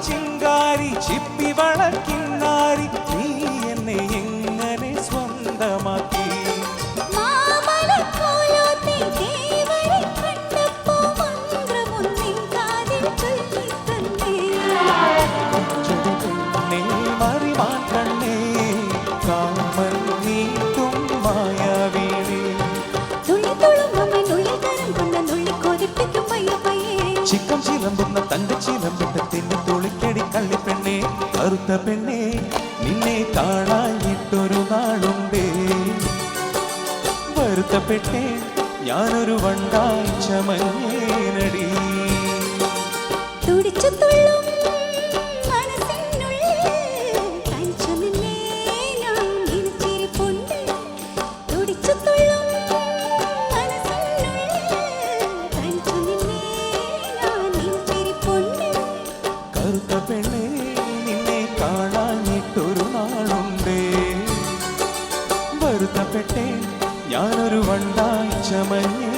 ചിങ്കാരി ചിപ്പി വളക്കിന്നാരി നീ എന്നെ എങ്ങനെ സ്വന്തമാക്കി മറിമാറ്റണ്ണേ കാമൻ നീട്ടും മായാവീണേ ചിക്കം ചിലമ്പുന്ന തങ്കച്ചിലമ്പിട്ട തിന്നു തുളിക്കടി കള്ളിപ്പെണ്ണേ കറുത്ത പെണ്ണേ നിന്നെ കാണാഞ്ഞിട്ടൊരു നാളുണ്ടേ വരുത്തപ്പെട്ടേ ഞാനൊരു വണ്ടാഴ്ച മഞ്ഞേനടി തുടിച്ചു തുള്ളും കറുത്ത പെണ്ണേ നിന്നെ കാണാഞ്ഞിട്ടൊരു നാളുണ്ടേ വരുത്തപ്പെട്ടേ ഞാനൊരു വണ്ടാഴ്ച മഞ്ഞേ